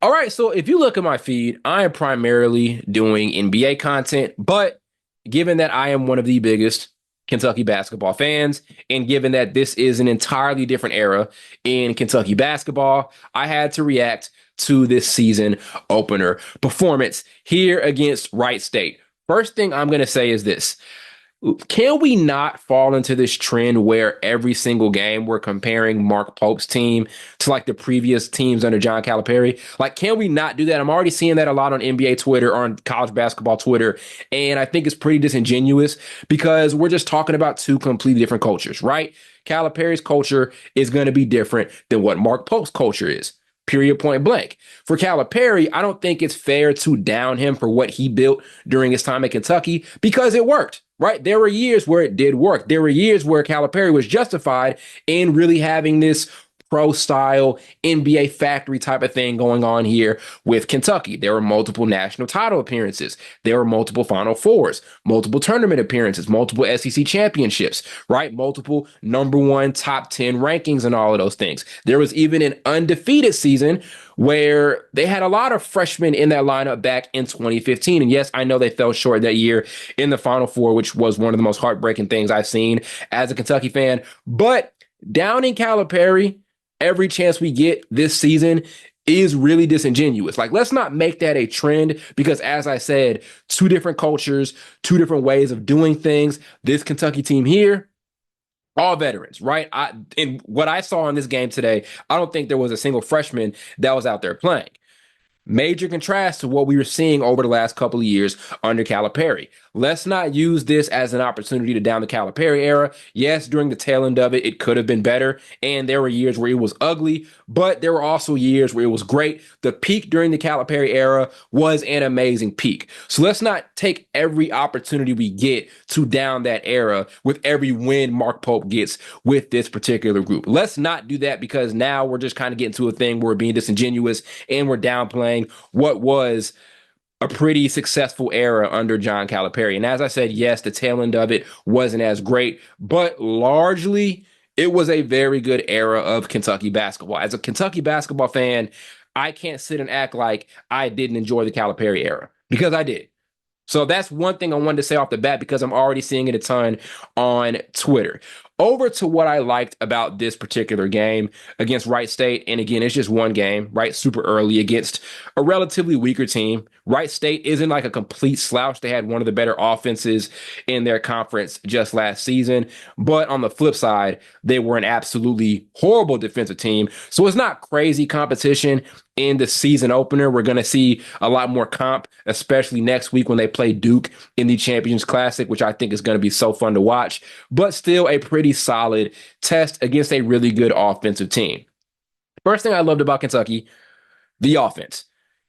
All right, so if you look at my feed, I am primarily doing NBA content, but given that I am one of the biggest Kentucky basketball fans, and given that this is an entirely different era in Kentucky basketball, I had to react to this season opener performance here against Wright State. First thing I'm going to say is this. Can we not fall into this trend where every single game we're comparing Mark Pope's team to like the previous teams under John Calipari? Like, can we not do that? I'm already seeing that a lot on NBA Twitter, on college basketball Twitter, and I think it's pretty disingenuous because we're just talking about two completely different cultures, right? Calipari's culture is going to be different than what Mark Pope's culture is. Period, point blank. For Calipari, I don't think it's fair to down him for what he built during his time at Kentucky because it worked, right? There were years where it did work. There were years where Calipari was justified in really having this pro style NBA factory type of thing going on here with Kentucky. There were multiple national title appearances. There were multiple Final Fours, multiple tournament appearances, multiple SEC championships, right? Multiple number one top 10 rankings and all of those things. There was even an undefeated season where they had a lot of freshmen in that lineup back in 2015. And yes, I know they fell short that year in the Final Four, which was one of the most heartbreaking things I've seen as a Kentucky fan. But down in Calipari, every chance we get this season is really disingenuous. Like, let's not make that a trend because, as I said, two different cultures, two different ways of doing things. This Kentucky team here, all veterans, right? And what I saw in this game today, I don't think there was a single freshman that was out there playing. Major contrast to what we were seeing over the last couple of years under Calipari. Let's not use this as an opportunity to down the Calipari era. Yes, during the tail end of it, it could have been better. And there were years where it was ugly, but there were also years where it was great. The peak during the Calipari era was an amazing peak. So let's not take every opportunity we get to down that era with every win Mark Pope gets with this particular group. Let's not do that because now we're just kind of getting to a thing where we're being disingenuous and we're downplaying what was a pretty successful era under John Calipari. And as I said, yes, the tail end of it wasn't as great, but largely it was a very good era of Kentucky basketball. As a Kentucky basketball fan, I can't sit and act like I didn't enjoy the Calipari era because I did. So that's one thing I wanted to say off the bat because I'm already seeing it a ton on Twitter. Over to what I liked about this particular game against Wright State. And again, it's just one game, right? Super early against a relatively weaker team. Wright State isn't like a complete slouch. They had one of the better offenses in their conference just last season. But on the flip side, they were an absolutely horrible defensive team. So it's not crazy competition in the season opener. We're going to see a lot more comp, especially next week when they play Duke in the Champions Classic, which I think is going to be so fun to watch, but still a pretty solid test against a really good offensive team. First thing I loved about Kentucky, the offense.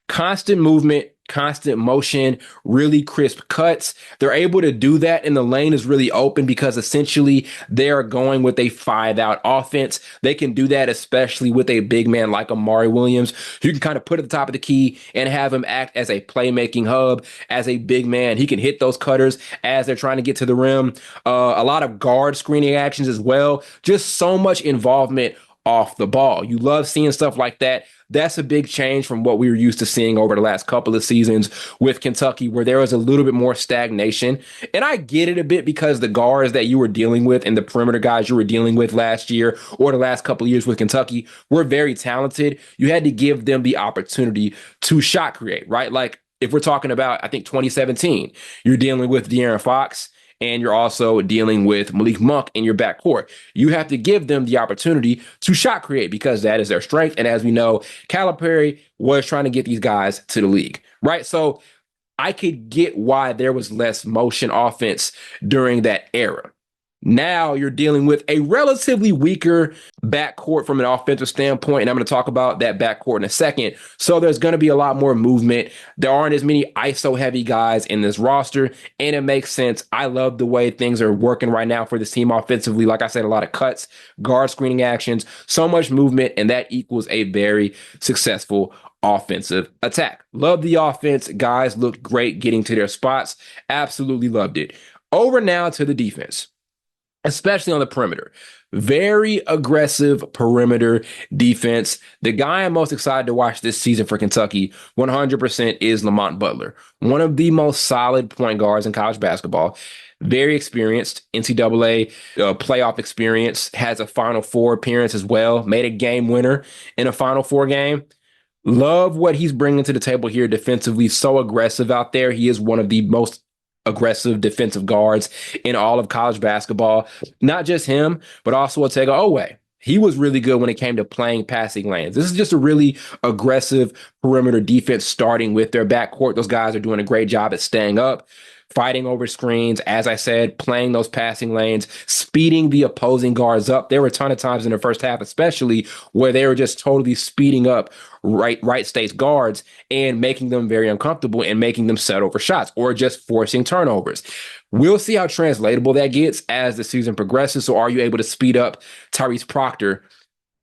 Constant movement, constant motion, really crisp cuts. They're able to do that, and the lane is really open because essentially they are going with a 5-out offense. They can do that, especially with a big man like Amari Williams. You can kind of put at the top of the key and have him act as a playmaking hub, as a big man. He can hit those cutters as they're trying to get to the rim. A lot of guard screening actions as well. Just so much involvement off the ball. You love seeing stuff like that. That's a big change from what we were used to seeing over the last couple of seasons with Kentucky, where there was a little bit more stagnation. And I get it a bit because the guards that you were dealing with and the perimeter guys you were dealing with last year or the last couple of years with Kentucky were very talented. You had to give them the opportunity to shot create, right? Like if we're talking about, I think 2017, you're dealing with De'Aaron Fox, and you're also dealing with Malik Monk in your backcourt. You have to give them the opportunity to shot create because that is their strength. And as we know, Calipari was trying to get these guys to the league, right? So I could get why there was less motion offense during that era. Now you're dealing with a relatively weaker backcourt from an offensive standpoint, and I'm going to talk about that backcourt in a second. So there's going to be a lot more movement. There aren't as many ISO-heavy guys in this roster, and it makes sense. I love the way things are working right now for this team offensively. Like I said, a lot of cuts, guard screening actions, so much movement, and that equals a very successful offensive attack. Love the offense. Guys looked great getting to their spots. Absolutely loved it. Over now to the defense. especially on the perimeter. Very aggressive perimeter defense. The guy I'm most excited to watch this season for Kentucky 100% is Lamont Butler, one of the most solid point guards in college basketball. Very experienced, NCAA playoff experience, has a Final Four appearance as well, made a game winner in a Final Four game. Love what he's bringing to the table here defensively. So aggressive out there. He is one of the most aggressive defensive guards in all of college basketball. Not just him, but also Otega Oweh. He was really good when it came to playing passing lanes. This is just a really aggressive perimeter defense starting with their backcourt. Those guys are doing a great job at staying up, fighting over screens, as I said, playing those passing lanes, speeding the opposing guards up. There were a ton of times in the first half, especially where they were just totally speeding up Wright State's guards and making them very uncomfortable and making them settle for shots or just forcing turnovers. We'll see how translatable that gets as the season progresses. So are you able to speed up Tyrese Proctor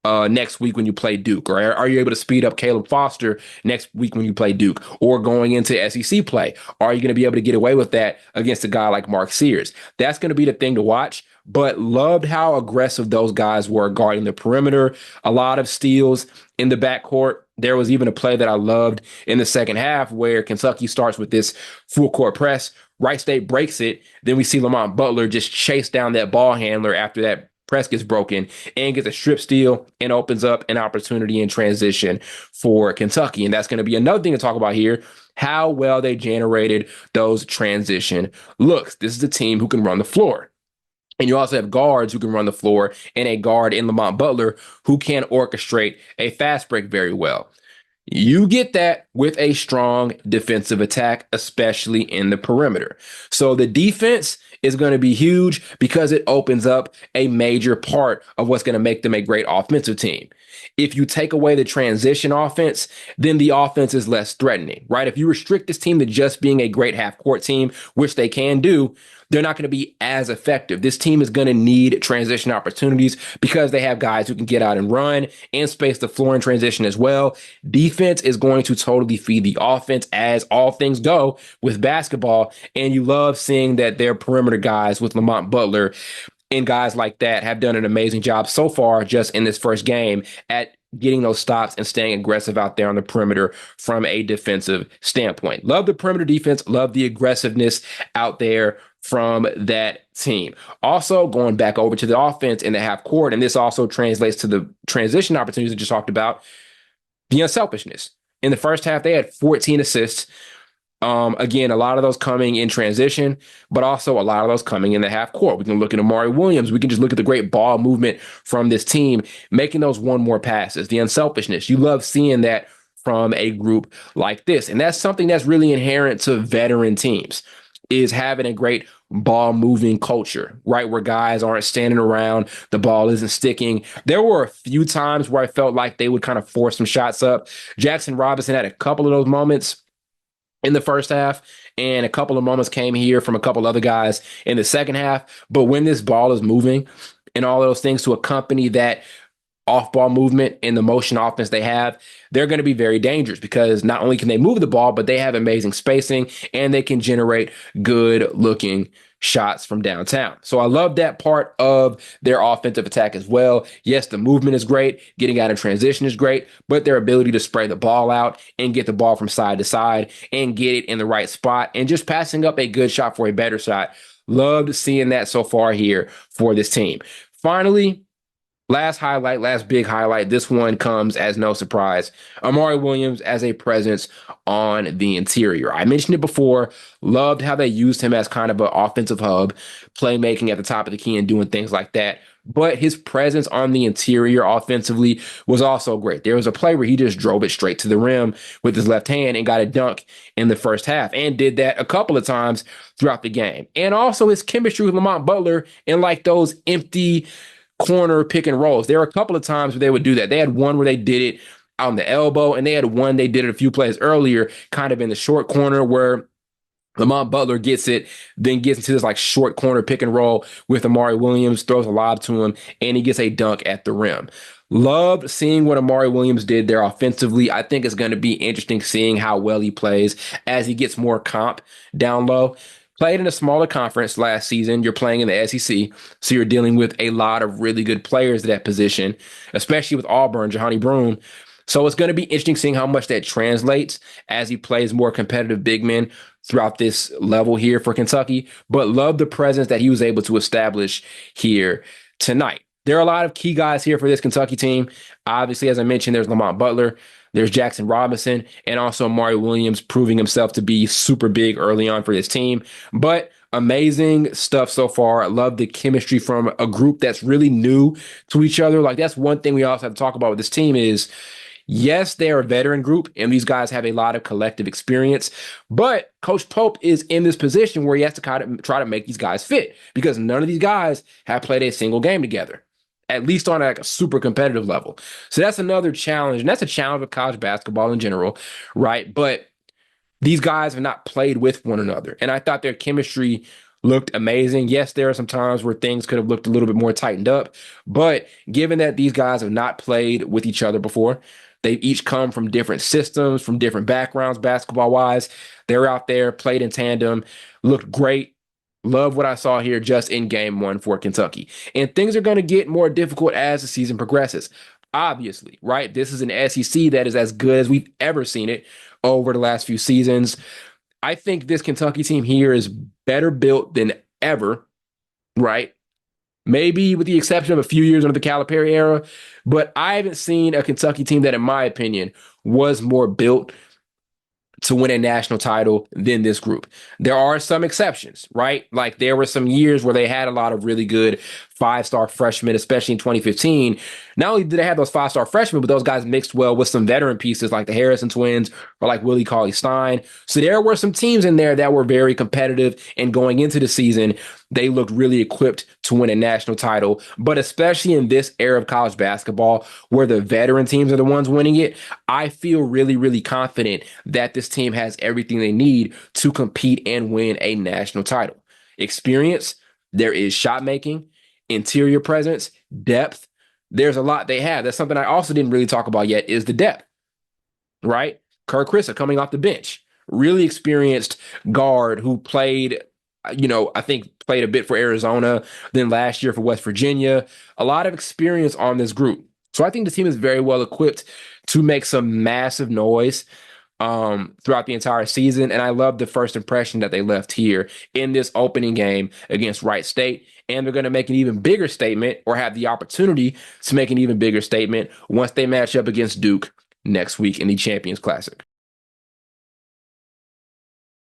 next week when you play Duke? Or are you able to speed up Caleb Foster next week when you play Duke? Or going into SEC play, are you going to be able to get away with that against a guy like Mark Sears? That's going to be the thing to watch. But loved how aggressive those guys were guarding the perimeter. A lot of steals in the backcourt. There was even a play that I loved in the second half where Kentucky starts with this full court press. Wright State breaks it. Then we see Lamont Butler just chase down that ball handler after that press gets broken and gets a strip steal and opens up an opportunity in transition for Kentucky. And that's going to be another thing to talk about here, how well they generated those transition looks. This is a team who can run the floor. And you also have guards who can run the floor and a guard in Lamont Butler who can orchestrate a fast break very well. You get that with a strong defensive attack, especially in the perimeter. So the defense is going to be huge because it opens up a major part of what's going to make them a great offensive team. If you take away the transition offense, then the offense is less threatening, right? If you restrict this team to just being a great half-court team, which they can do, they're not going to be as effective. This team is going to need transition opportunities because they have guys who can get out and run and space the floor in transition as well. Defense is going to totally feed the offense, as all things go with basketball. And you love seeing that their perimeter guys with Lamont Butler and guys like that have done an amazing job so far just in this first game at getting those stops and staying aggressive out there on the perimeter from a defensive standpoint. Love the perimeter defense, love the aggressiveness out there from that team. Also, going back over to the offense in the half court, and this also translates to the transition opportunities I just talked about, the unselfishness. In the first half, they had 14 assists. Again, a lot of those coming in transition, but also a lot of those coming in the half court. We can look at Amari Williams. We can just look at the great ball movement from this team, making those one more passes, the unselfishness. You love seeing that from a group like this. And that's something that's really inherent to veteran teams, is having a great ball moving culture, right? Where guys aren't standing around, the ball isn't sticking. There were a few times where I felt like they would kind of force some shots up. Jackson Robinson had a couple of those moments in the first half, and a couple of moments came here from a couple other guys in the second half. But when this ball is moving and all those things to accompany that off-ball movement and the motion offense they have, they're going to be very dangerous because not only can they move the ball, but they have amazing spacing and they can generate good-looking shots from downtown. So I love that part of their offensive attack as well. Yes, the movement is great. Getting out in transition is great, but their ability to spray the ball out and get the ball from side to side and get it in the right spot and just passing up a good shot for a better shot. Loved seeing that so far here for this team. Finally, last big highlight. This one comes as no surprise. Amari Williams as a presence on the interior. I mentioned it before. Loved how they used him as kind of an offensive hub, playmaking at the top of the key and doing things like that. But his presence on the interior offensively was also great. There was a play where he just drove it straight to the rim with his left hand and got a dunk in the first half, and did that a couple of times throughout the game. And also his chemistry with Lamont Butler in like those empty corner pick and rolls. There were a couple of times where they would do that. They had one where they did it on the elbow, and they had one they did it a few plays earlier, kind of in the short corner where Lamont Butler gets it, then gets into this like short corner pick and roll with Amari Williams, throws a lob to him, and he gets a dunk at the rim. Loved seeing what Amari Williams did there offensively. I think it's going to be interesting seeing how well he plays as he gets more comp down low. Played in a smaller conference last season. You're playing in the SEC, so you're dealing with a lot of really good players at that position, especially with Auburn, Johanny Broome. So it's going to be interesting seeing how much that translates as he plays more competitive big men throughout this level here for Kentucky. But love the presence that he was able to establish here tonight. There are a lot of key guys here for this Kentucky team. Obviously, as I mentioned, there's Lamont Butler, there's Jackson Robinson, and also Amari Williams proving himself to be super big early on for this team. But amazing stuff so far. I love the chemistry from a group that's really new to each other. Like, that's one thing we also have to talk about with this team is, yes, they're a veteran group, and these guys have a lot of collective experience. But Coach Pope is in this position where he has to kind of try to make these guys fit because none of these guys have played a single game together, at least on like a super competitive level. So that's another challenge, and that's a challenge with college basketball in general, right? But these guys have not played with one another, and I thought their chemistry looked amazing. Yes, there are some times where things could have looked a little bit more tightened up, but given that these guys have not played with each other before, they've each come from different systems, from different backgrounds, basketball-wise. They're out there, played in tandem, looked great. Love what I saw here just in game one for Kentucky. And things are going to get more difficult as the season progresses. Obviously, right? This is an SEC that is as good as we've ever seen it over the last few seasons. I think this Kentucky team here is better built than ever, right? Maybe with the exception of a few years under the Calipari era, but I haven't seen a Kentucky team that, in my opinion, was more built to win a national title than this group. There are some exceptions, right? Like there were some years where they had a lot of really good five-star freshmen, especially in 2015. Not only did they have those five-star freshmen, but those guys mixed well with some veteran pieces like the Harrison twins or like Willie Cauley-Stein. So there were some teams in there that were very competitive, and going into the season, they looked really equipped to win a national title. But especially in this era of college basketball, where the veteran teams are the ones winning it, I feel really, really confident that this team has everything they need to compete and win a national title. Experience, there is shot making, interior presence, depth. There's a lot they have. That's something I also didn't really talk about yet is the depth, right? Kirk Krissa coming off the bench, really experienced guard who played, I think played a bit for Arizona, then last year for West Virginia. A lot of experience on this group. So I think the team is very well equipped to make some massive noise throughout the entire season. And I love the first impression that they left here in this opening game against Wright State. And they're going to make an even bigger statement, or have the opportunity to make an even bigger statement once they match up against Duke next week in the Champions Classic.